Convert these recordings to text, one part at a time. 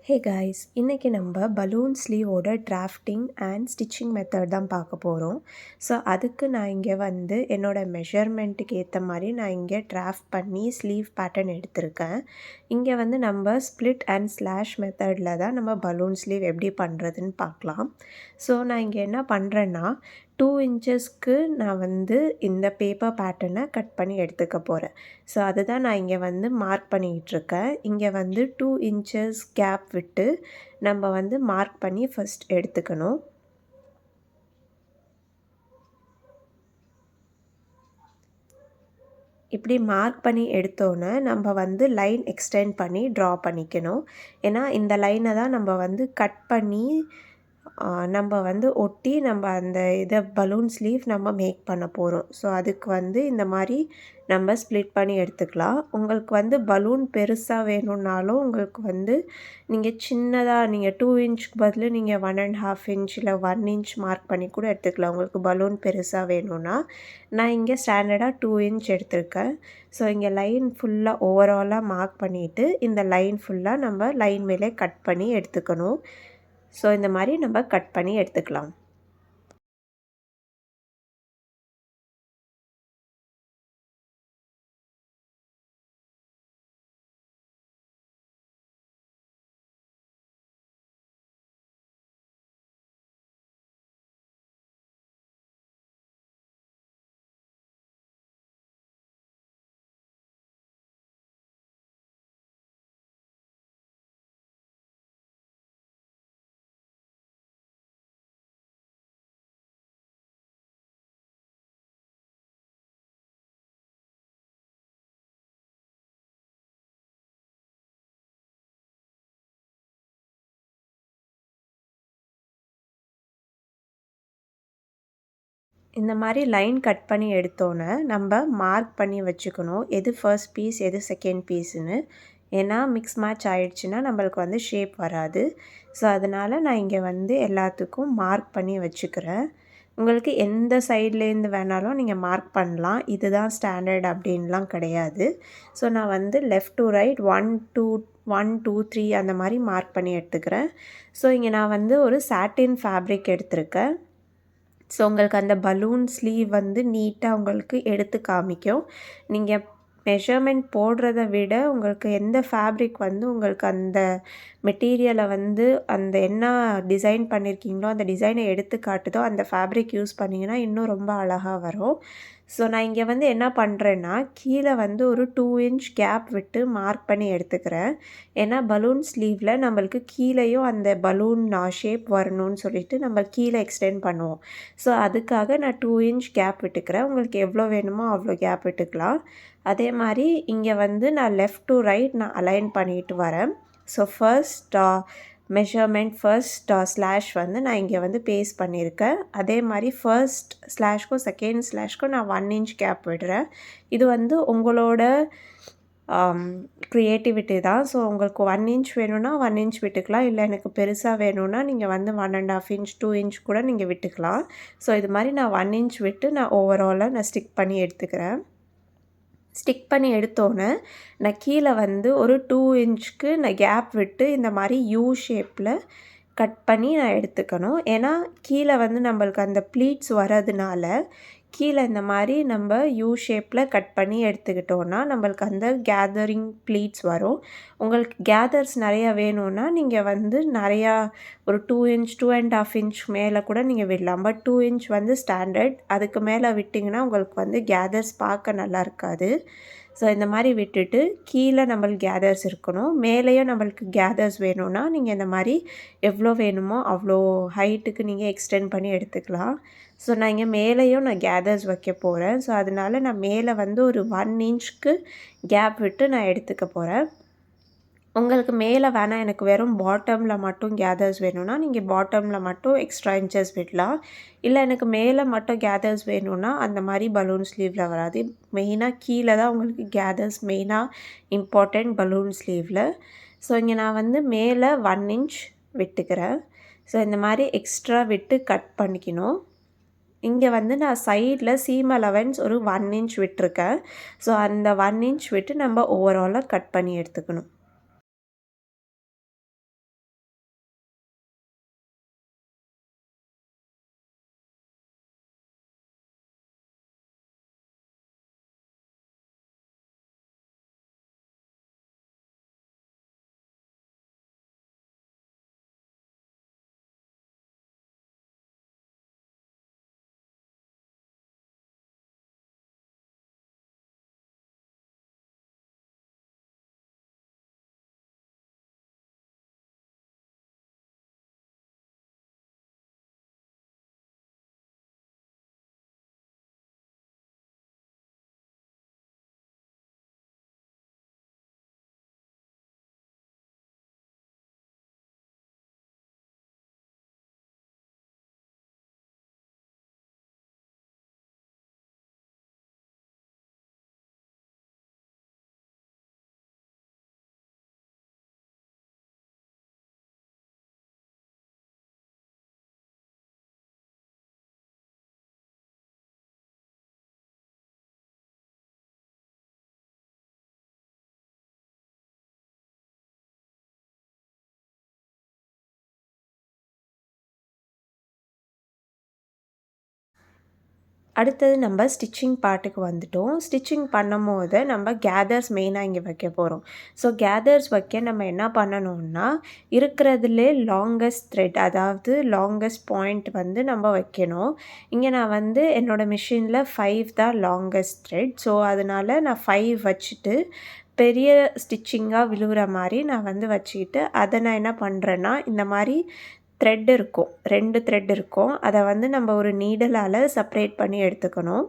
Hey guys, இன்றைக்கி நம்ம balloon ஸ்லீவோட டிராஃப்டிங் அண்ட் ஸ்டிச்சிங் மெத்தட் தான் பார்க்க போகிறோம். ஸோ அதுக்கு நான் இங்கே வந்து என்னோடய மெஷர்மெண்ட்டுக்கு ஏற்ற மாதிரி நான் இங்கே டிராஃப்ட் பண்ணி ஸ்லீவ் பேட்டர்ன் எடுத்திருக்கேன். இங்கே வந்து நம்ம ஸ்ப்ளிட் அண்ட் ஸ்லாஷ் மெத்தடில் தான் நம்ம பலூன் ஸ்லீவ் எப்படி பண்ணுறதுன்னு பார்க்கலாம். ஸோ நான் இங்கே என்ன பண்ணுறேன்னா 2 இன்ச்சஸ்க்கு நான் வந்து இந்த பேப்பர் பேட்டர்னை கட் பண்ணி எடுத்துக்க போகிறேன். ஸோ அதுதான் நான் இங்கே வந்து மார்க் பண்ணிகிட்ருக்கேன். இங்கே வந்து 2 இன்ச்சஸ் கேப் விட்டு நம்ம வந்து மார்க் பண்ணி ஃபஸ்ட் எடுத்துக்கணும். இப்படி மார்க் பண்ணி எடுத்தோன்னே நம்ம வந்து லைன் எக்ஸ்டெண்ட் பண்ணி ட்ரா பண்ணிக்கணும். ஏன்னா இந்த லைனை தான் நம்ம வந்து கட் பண்ணி நம்ம வந்து ஒட்டி நம்ம அந்த இதை பலூன் ஸ்லீவ் நம்ம மேக் பண்ண போகிறோம். ஸோ அதுக்கு வந்து இந்த மாதிரி நம்ம ஸ்ப்ளிட் பண்ணி எடுத்துக்கலாம். உங்களுக்கு வந்து பலூன் பெருசாக வேணும்னாலும் உங்களுக்கு வந்து நீங்கள் சின்னதாக நீங்கள் 2 இன்ச்சுக்கு பதில் நீங்கள் 1.5 இன்ச் இல்லை 1 இன்ச் மார்க் பண்ணி கூட எடுத்துக்கலாம். உங்களுக்கு பலூன் பெருசாக வேணும்னா நான் இங்கே ஸ்டாண்டர்டாக 2 இன்ச் எடுத்திருக்கேன். ஸோ இங்கே லைன் ஃபுல்லாக ஓவராலாக மார்க் பண்ணிவிட்டு இந்த லைன் ஃபுல்லாக நம்ம லைன் மேலே கட் பண்ணி எடுத்துக்கணும். ஸோ இந்த மாதிரி நம்ம கட் பண்ணி எடுத்துக்கலாம். இந்த மாதிரி லைன் கட் பண்ணி எடுத்தோன்னே நம்ம மார்க் பண்ணி வச்சுக்கணும், எது ஃபர்ஸ்ட் பீஸ் எது செகண்ட் பீஸுன்னு. ஏன்னா மிக்ஸ் மேட்ச் ஆகிடுச்சுன்னா நம்மளுக்கு வந்து ஷேப் வராது. ஸோ அதனால் நான் இங்கே வந்து எல்லாத்துக்கும் மார்க் பண்ணி வச்சுக்கிறேன். உங்களுக்கு எந்த சைட்லேருந்து வேணாலும் நீங்கள் மார்க் பண்ணலாம். இதுதான் ஸ்டாண்டர்ட் அப்படின்லாம் கிடையாது. ஸோ நான் வந்து லெஃப்ட் டு ரைட் 1 2 3 அந்த மாதிரி மார்க் பண்ணி எடுத்துக்கிறேன். ஸோ இங்கே நான் வந்து ஒரு சாட்டின் ஃபேப்ரிக் எடுத்திருக்கேன். ஸோ உங்களுக்கு அந்த பலூன் ஸ்லீவ் வந்து நீட்டாக உங்களுக்கு எடுத்து காமிக்கும். நீங்கள் மெஷர்மெண்ட் போடுறத விட உங்களுக்கு எந்த ஃபேப்ரிக் வந்து உங்களுக்கு அந்த மெட்டீரியலை வந்து அந்த என்ன டிசைன் பண்ணியிருக்கீங்களோ அந்த டிசைனை எடுத்து காட்டுதோ அந்த ஃபேப்ரிக் யூஸ் பண்ணிங்கன்னா இன்னும் ரொம்ப அழகாக வரும். ஸோ நான் இங்கே வந்து என்ன பண்ணுறேன்னா கீழே வந்து ஒரு 2 இன்ச் கேப் விட்டு மார்க் பண்ணி எடுத்துக்கிறேன். ஏன்னா பலூன் ஸ்லீவில் நம்மளுக்கு கீழேயும் அந்த பலூன் ஷேப் வரணும்னு சொல்லிட்டு நம்ம கீழே எக்ஸ்டெண்ட் பண்ணுவோம். ஸோ அதுக்காக நான் 2 இன்ச் கேப் விட்டுக்கிறேன். உங்களுக்கு எவ்வளோ வேணுமோ அவ்வளோ கேப் விட்டுக்கலாம். அதே மாதிரி இங்கே வந்து நான் லெஃப்ட் டு ரைட் நான் அலைன் பண்ணிட்டு வரேன். ஸோ ஃபர்ஸ்ட் ஸ்லாஷ் வந்து நான் இங்கே வந்து பேஸ்ட் பண்ணியிருக்கேன். அதே மாதிரி ஃபர்ஸ்ட் ஸ்லாஷ்க்கும் செகண்ட் ஸ்லாஷ்க்கும் நான் 1 இன்ச் கேப் விடுறேன். இது வந்து உங்களோட க்ரியேட்டிவிட்டி தான். ஸோ உங்களுக்கு 1 இன்ச் வேணும்னா 1 இன்ச் விட்டுக்கலாம். இல்லை எனக்கு பெருசாக வேணும்னா நீங்கள் வந்து 1.5 இன்ச் 2 இன்ச் கூட நீங்கள் விட்டுக்கலாம். ஸோ இது மாதிரி நான் 1 இன்ச் விட்டு நான் ஓவராலாக நான் ஸ்டிக் பண்ணி எடுத்துக்கிறேன். ஸ்டிக் பண்ணி எடுத்தோன்னே நான் கீழே வந்து ஒரு 2 இன்ச்சுக்கு நான் கேப் விட்டு இந்த மாதிரி யூ ஷேப்பில் கட் பண்ணி நான் எடுத்துக்கணும். ஏன்னா கீழே வந்து நம்மளுக்கு அந்த ப்ளீட்ஸ் வரதுனால கீழே இந்த மாதிரி நம்ம யூ ஷேப்பில் கட் பண்ணி எடுத்துக்கிட்டோன்னா நம்மளுக்கு அந்த கேதரிங் ப்ளீட்ஸ் வரும். உங்களுக்கு கேதர்ஸ் நிறையா வேணும்னா நீங்கள் வந்து நிறையா ஒரு 2 இன்ச் 2.5 இன்ச் மேலே கூட நீங்கள் விடலாம். பட் 2 இன்ச் வந்து ஸ்டாண்டர்ட். அதுக்கு மேலே விட்டிங்கன்னா உங்களுக்கு வந்து கேதர்ஸ் பார்க்க நல்லா இருக்காது. ஸோ இந்த மாதிரி விட்டுட்டு கீழே நம்மளுக்கு கேதர்ஸ் இருக்கணும். மேலேயும் நம்மளுக்கு கேதர்ஸ் வேணும்னா நீங்கள் இந்த மாதிரி எவ்வளோ வேணுமோ அவ்வளோ ஹைட்டுக்கு நீங்கள் எக்ஸ்டெண்ட் பண்ணி எடுத்துக்கலாம். ஸோ நான் இங்கே மேலேயும் நான் கேதர்ஸ் வைக்க போகிறேன். ஸோ அதனால் நான் மேலே வந்து ஒரு 1 இன்ச்சுக்கு கேப் விட்டு நான் எடுத்துக்க போகிறேன். உங்களுக்கு மேலே வேணால் எனக்கு வெறும் பாட்டமில் மட்டும் கேதர்ஸ் வேணும்னா நீங்கள் பாட்டமில் மட்டும் எக்ஸ்ட்ரா இன்ச்சஸ் விடலாம். இல்லை எனக்கு மேலே மட்டும் கேதர்ஸ் வேணும்னா அந்த மாதிரி பலூன் ஸ்லீவில் வராது. மெயினாக கீழே தான் உங்களுக்கு கேதர்ஸ் மெயினாக இம்பார்ட்டண்ட் பலூன் ஸ்லீவில். ஸோ இங்கே நான் வந்து மேலே 1 இன்ச் விட்டுக்கிறேன். ஸோ இந்த மாதிரி எக்ஸ்ட்ரா விட்டு கட் பண்ணிக்கணும். இங்கே வந்து நான் சைடில் சீம் அலவன்ஸ் ஒரு 1 இன்ச் விட்டுருக்கேன். ஸோ அந்த 1 இன்ச் விட்டு நம்ம ஓவராலாக கட் பண்ணி எடுத்துக்கணும். அடுத்தது நம்ம ஸ்டிச்சிங் பார்ட்டுக்கு வந்துட்டோம். ஸ்டிச்சிங் பண்ணும்போது நம்ம கேதர்ஸ் மெயினாக இங்கே வைக்க போகிறோம். ஸோ கேதர்ஸ் வைக்க நம்ம என்ன பண்ணணும்னா, இருக்கிறதுலே லாங்கஸ்ட் த்ரெட், அதாவது லாங்கஸ்ட் பாயிண்ட் வந்து நம்ம வைக்கணும். இங்கே நான் வந்து என்னோடய மிஷினில் 5 தான் லாங்கஸ்ட் த்ரெட். ஸோ அதனால் நான் 5 வச்சுட்டு பெரிய ஸ்டிச்சிங்காக விழுகிற மாதிரி நான் வந்து வச்சுக்கிட்டு, அதை நான் என்ன பண்ணுறேன்னா, இந்த மாதிரி த்ரெட் இருக்கும், 2 த்ரெட் இருக்கும். அதை வந்து நம்ம ஒரு நீடலால் செப்பரேட் பண்ணி எடுத்துக்கணும்.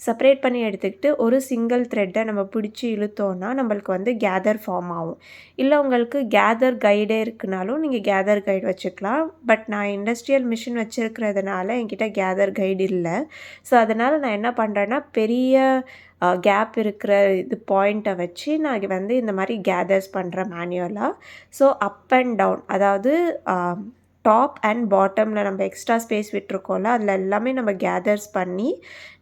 செப்பரேட் பண்ணி எடுத்துக்கிட்டு ஒரு சிங்கிள் த்ரெட்டை நம்ம பிடிச்சி இழுத்தோன்னா நம்மளுக்கு வந்து கேதர் ஃபார்ம் ஆகும். இல்லை உங்களுக்கு கேதர் கைடே இருக்குனாலும் நீங்கள் கேதர் கைடு வச்சுக்கலாம். பட் நான் இண்டஸ்ட்ரியல் மிஷின் வச்சுருக்கிறதுனால என்கிட்ட கேதர் கைடு இல்லை. ஸோ அதனால் நான் என்ன பண்ணுறேன்னா, பெரிய கேப் இருக்கிற இது பாயிண்ட்டை வச்சு நான் வந்து இந்த மாதிரி கேதர்ஸ் பண்ணுறேன் மேனுவலாக. ஸோ அப் அண்ட் டவுன், அதாவது டாப் அண்ட் பாட்டமில் நம்ம எக்ஸ்ட்ரா ஸ்பேஸ் விட்டுருக்கோம்ல, அதில் எல்லாமே நம்ம கேதர்ஸ் பண்ணி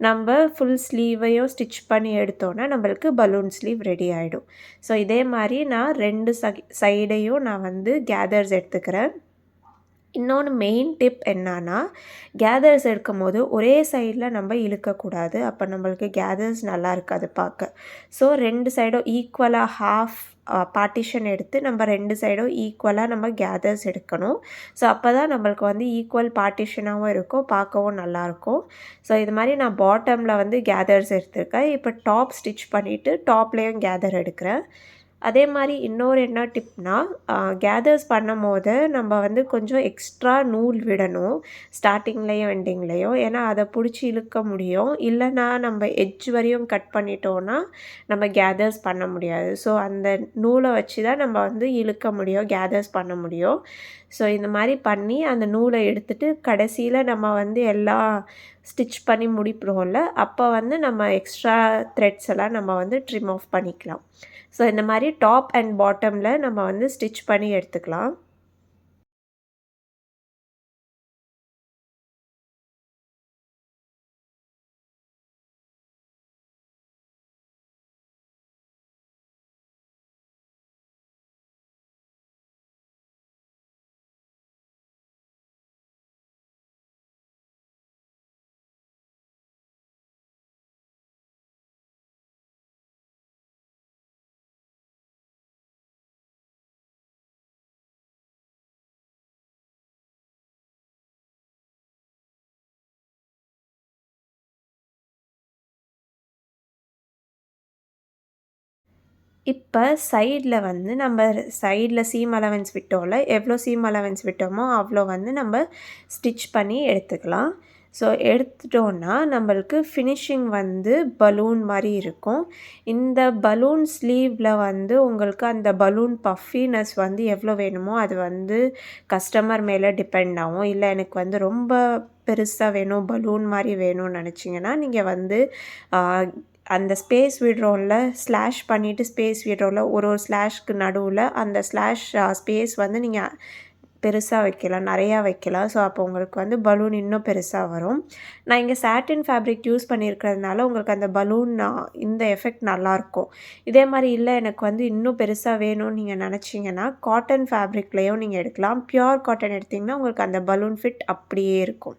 நம்ம ஃபுல் ஸ்லீவையும் ஸ்டிச் பண்ணி எடுத்தோன்னா நம்மளுக்கு பலூன் ஸ்லீவ் ரெடி ஆகிடும். ஸோ இதே மாதிரி நான் 2 சைடையும் நான் வந்து கேதர்ஸ் எடுத்துக்கிறேன். இன்னொன்று மெயின் டிப் என்னன்னா, கேதர்ஸ் எடுக்கும்போது ஒரே சைடில் நம்ம இழுக்கக்கூடாது. அப்போ நம்மளுக்கு கேதர்ஸ் நல்லா இருக்காது பார்க்க. ஸோ 2 சைடும் ஈக்குவலாக ஹாஃப் பார்ட்டிஷன் எடுத்து நம்ம 2 சைடும் ஈக்குவலாக நம்ம கேதர்ஸ் எடுக்கணும். ஸோ அப்போ தான் நம்மளுக்கு வந்து ஈக்குவல் பார்ட்டிஷனாகவும் இருக்கும், பார்க்கவும் நல்லாயிருக்கும். ஸோ இது மாதிரி நான் பாட்டமில் வந்து கேதர்ஸ் எடுத்திருக்கேன். இப்போ டாப் ஸ்டிச் பண்ணிவிட்டு டாப்லேயும் கேதர் எடுக்கிறேன். அதே மாதிரி இன்னொரு என்ன டிப்னா, கேதர்ஸ் பண்ணும்போது நம்ம வந்து கொஞ்சம் எக்ஸ்ட்ரா நூல் விடணும் ஸ்டார்டிங்லேயும் எண்டிங்லேயும். ஏன்னா அதை பிடிச்சி இழுக்க முடியும். இல்லைனா நம்ம எட்ஜ் வரையும் கட் பண்ணிட்டோன்னா நம்ம கேதர்ஸ் பண்ண முடியாது. ஸோ அந்த நூலை வச்சு தான் நம்ம வந்து இழுக்க முடியும், கேதர்ஸ் பண்ண முடியும். ஸோ இந்த மாதிரி பண்ணி அந்த நூலை எடுத்துகிட்டு கடைசியில் நம்ம வந்து எல்லாம் ஸ்டிச் பண்ணி முடிப்போம்ல, அப்போ வந்து நம்ம எக்ஸ்ட்ரா த்ரெட்ஸ் எல்லாம் நம்ம வந்து ட்ரிம் ஆஃப் பண்ணிக்கலாம். ஸோ இந்த மாதிரி டாப் அண்ட் பாட்டமில் நம்ம வந்து ஸ்டிச் பண்ணி எடுத்துக்கலாம். இப்போ சைடில் வந்து நம்ம சைடில் சீம் அலவன்ஸ் விட்டோம்ல, எவ்வளோ சீம் அலவன்ஸ் விட்டோமோ அவ்வளோ வந்து நம்ம ஸ்டிச் பண்ணி எடுத்துக்கலாம். ஸோ எடுத்துட்டோன்னா நம்மளுக்கு ஃபினிஷிங் வந்து பலூன் மாதிரி இருக்கும். இந்த பலூன் ஸ்லீவில் வந்து உங்களுக்கு அந்த பலூன் பஃபினஸ் வந்து எவ்வளோ வேணுமோ அது வந்து கஸ்டமர் மேலே டிபெண்ட் ஆகும். இல்லை எனக்கு வந்து ரொம்ப பெருசாக வேணும், பலூன் மாதிரி வேணும்னு நினச்சிங்கன்னா நீங்கள் வந்து அந்த ஸ்பேஸ் விடுறோம்ல, ஸ்லாஷ் பண்ணிவிட்டு ஸ்பேஸ் விடுறோம்ல, ஒரு ஸ்லாஷ்க்கு நடுவில் அந்த ஸ்லாஷ் ஸ்பேஸ் வந்து நீங்கள் பெருசாக வைக்கலாம், நிறையா வைக்கலாம். ஸோ அப்போ உங்களுக்கு வந்து பலூன் இன்னும் பெருசாக வரும். நான் இங்கே சாட்டின் ஃபேப்ரிக் யூஸ் பண்ணியிருக்கிறதுனால உங்களுக்கு அந்த பலூன் இந்த எஃபெக்ட் நல்லாயிருக்கும். இதே மாதிரி இல்லை எனக்கு வந்து இன்னும் பெருசாக வேணும்னு நீங்கள் நினச்சிங்கன்னா காட்டன் ஃபேப்ரிக்லேயும் நீங்கள் எடுக்கலாம். பியூர் காட்டன் எடுத்திங்கன்னா உங்களுக்கு அந்த பலூன் ஃபிட் அப்படியே இருக்கும்.